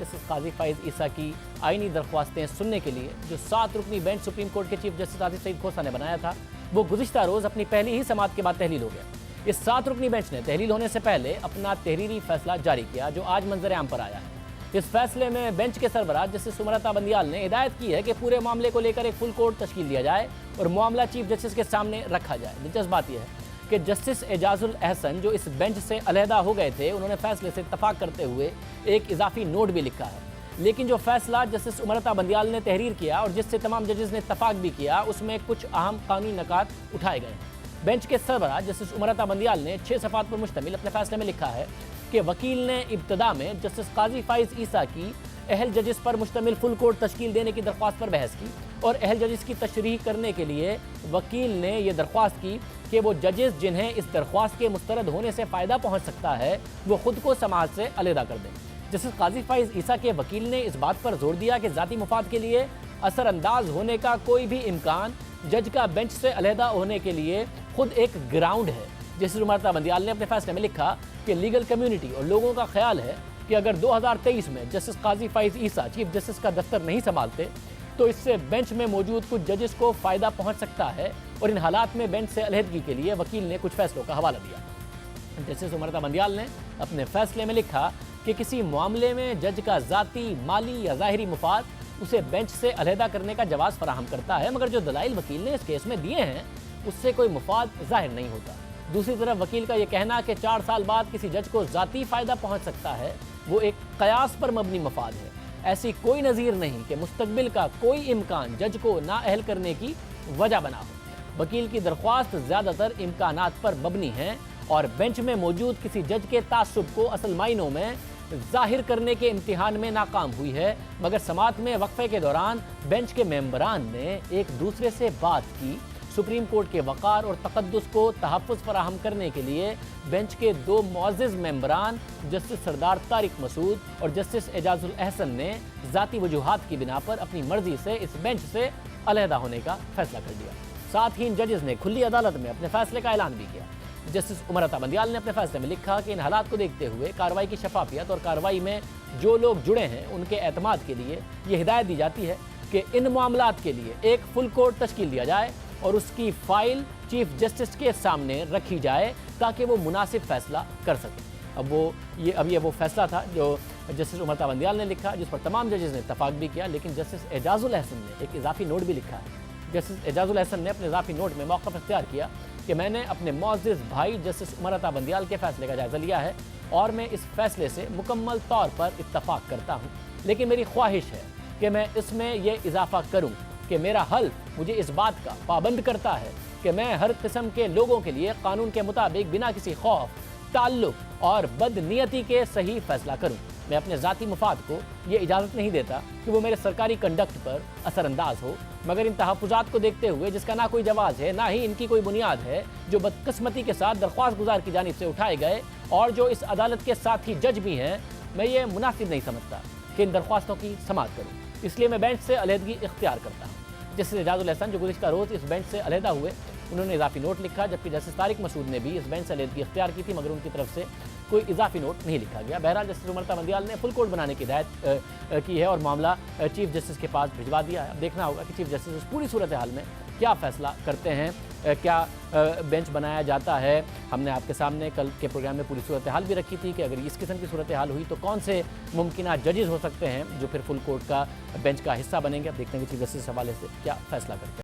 Justice काजी फाइज ईसा की आईनी दरख्वास्तें सुनने के लिए जो 7 रुकनी बेंच सुप्रीम कोर्ट के चीफ जस्टिस आसिफ सईद खोसा ने बनाया था, वो गुज़िश्ता रोज़ अपनी पहली ही समाअत के बाद तहलील हो गया। इस 7 रुकनी बेंच ने तहलील होने से पहले अपना तहरीरी फैसला जारी किया, जो आज मंजर आम पर आया है। इस फैसले में बेंच के सरबराह जस्टिस उमरता बंदियाल ने हिदायत की है कि पूरे मामले को लेकर एक फुल कोर्ट तश्कील दिया जाए और मामला चीफ जस्टिस के सामने रखा जाए। दिलचस्प बात यह है कि जस्टिस एजाजुल अहसन जो इस बेंच से अलहदा हो गए थे, उन्होंने फैसले से इत्तफाक करते हुए एक इजाफी नोट भी लिखा है। लेकिन जो फैसला जस्टिस उमरता बंदियाल ने तहरीर किया और जिससे तमाम जजेस ने इत्तफाक भी किया, उसमें कुछ अहम कानूनी नकात उठाए गए हैं। बेंच के सरबराह जस्टिस उमरता बंदियाल ने 6 सफ़ात पर मुश्तमिल अपने फैसले में लिखा है कि वकील ने इब्तदा में जस्टिस काजी फाइज ईसा की अहल जजेस पर मुश्तमिल फुल कोर्ट तश्कील देने की दरख्वास्त पर बहस की और अहल जजेस की तशरीह करने के लिए वकील ने यह दरख्वास्त की कि वो जजेस जिन्हें इस दरख्वास्त के मुस्तरद होने से फ़ायदा पहुँच सकता है, वो खुद को समाज से अलहदा कर दें। जस्टिस काजी फाइज ईसा के वकील ने इस बात पर जोर दिया कि ज़ाती मुफाद के लिए असरअंदाज होने का कोई भी इम्कान जज का बेंच से अलहदा होने के लिए खुद एक ग्राउंड है। जस्टिस उमरता बंदियाल ने अपने फैसले में लिखा कि लीगल कम्युनिटी और लोगों का ख्याल है कि अगर 2023 में जस्टिस काजी फाइज ईसा चीफ जस्टिस का दफ्तर नहीं संभालते तो इससे बेंच में मौजूद कुछ जजेस को फ़ायदा पहुंच सकता है और इन हालात में बेंच से अलहदगी के लिए वकील ने कुछ फैसलों का हवाला दिया। जस्टिस उमरता बंदियाल ने अपने फैसले में लिखा कि किसी मामले में जज का ज़ाती, माली या ज़ाहिरी मुफाद उसे बेंच से अलहदा करने का जवाज़ फराहम करता है, मगर जो दलाइल वकील ने इस केस में दिए हैं उससे कोई मुफाद ज़ाहिर नहीं होता। दूसरी तरफ वकील का यह कहना कि 4 साल बाद किसी जज को ज़ाती फ़ायदा पहुँच सकता है, वो एक कयास पर मबनी मफाद है। ऐसी कोई नज़ीर नहीं कि मुस्तकबिल का कोई इम्कान जज को नाअहल करने की वजह बना हो। वकील की दरख्वास्त ज़्यादातर इम्कानात पर मबनी है और बेंच में मौजूद किसी जज के तासुब को असल मायनों में जाहिर करने के इम्तिहान में नाकाम हुई है। मगर समाअत में वक्फे के दौरान बेंच के मेंबरान ने एक दूसरे से बात की। सुप्रीम कोर्ट के वक़ार और तक़द्दुस को तहफ़्फ़ुज़ फराहम करने के लिए बेंच के 2 मुअज़्ज़िज़ मेंबरान जस्टिस सरदार तारिक मसूद और जस्टिस एजाजुल अहसन ने ज़ाती वजूहात की बिना पर अपनी मर्जी से इस बेंच से अलहदा होने का फैसला कर दिया। साथ ही इन जजेस ने खुली अदालत में अपने फैसले का ऐलान भी किया। जस्टिस उमरता बंदियाल ने अपने फैसले में लिखा कि इन हालात को देखते हुए कार्रवाई की शफाफियत और कार्रवाई में जो लोग जुड़े हैं उनके एतमाद के लिए ये हिदायत दी जाती है कि इन मामलात के लिए एक फुल कोर्ट तश्कील दिया जाए और उसकी फ़ाइल चीफ जस्टिस के सामने रखी जाए ताकि वो मुनासिब फ़ैसला कर सके। अब ये वो फैसला था जो जस्टिस उमरता बंदियाल ने लिखा, जिस पर तमाम जजेस ने इत्तफाक भी किया। लेकिन जस्टिस एजाजुल अहसन ने एक इजाफी नोट भी लिखा है। जस्टिस एजाजुल अहसन ने अपने इजाफी नोट में मौक़िफ़ इख्तियार किया कि मैंने अपने मुअज़्ज़िज़ भाई जस्टिस उमरता बंदियाल के फ़ैसले का जायज़ा लिया है और मैं इस फ़ैसले से मुकम्मल तौर पर इत्तफाक करता हूँ, लेकिन मेरी ख्वाहिश है कि मैं इसमें यह इजाफ़ा करूँ कि मेरा हल्फ मुझे इस बात का पाबंद करता है कि मैं हर किस्म के लोगों के लिए कानून के मुताबिक बिना किसी खौफ, ताल्लुक़ और बदनीयती के सही फ़ैसला करूँ। मैं अपने ज़ाती मुफाद को ये इजाज़त नहीं देता कि वो मेरे सरकारी कंडक्ट पर असरअंदाज हो, मगर इन तहफ़्फ़ुज़ात को देखते हुए जिसका ना कोई जवाज़ है ना ही इनकी कोई बुनियाद है, जो बदकिस्मती के साथ दरख्वास्त गुजार की जानिब से उठाए गए और जो इस अदालत के साथ ही जज भी हैं, मैं ये मुनासिब नहीं समझता कि इन दरख्वास्तों की समाअत करूँ। इसलिए मैं बेंच से अलहदगी इख्तियार करता हूँ। जस्टिस एजाजुल अहसन जो गुज़िश्ता रोज़ इस बेंच से अलहदा हुए, उन्होंने इजाफी नोट लिखा, जबकि जस्टिस तारिक मसूद ने भी इस बेंच से अलहदगी इख्तियार की थी, मगर उनकी तरफ से कोई इजाफी नोट नहीं लिखा गया। बहरहाल जस्टिस उमरता बंदियाल ने फुल कोर्ट बनाने की हिदायत की है और मामला चीफ जस्टिस के पास भिजवा दिया है। अब देखना होगा कि चीफ जस्टिस इस पूरी सूरत हाल में क्या फ़ैसला करते हैं, क्या बेंच बनाया जाता है। हमने आपके सामने कल के प्रोग्राम में पूरी सूरत हाल भी रखी थी कि अगर इस किस्म की सूरत हाल हुई तो कौन से मुमकिन जजेस हो सकते हैं जो फिर फुल कोर्ट का बेंच का हिस्सा बनेंगे। अब देखते हैं कि चीफ जस्टिस इस हवाले से क्या फ़ैसला करते हैं।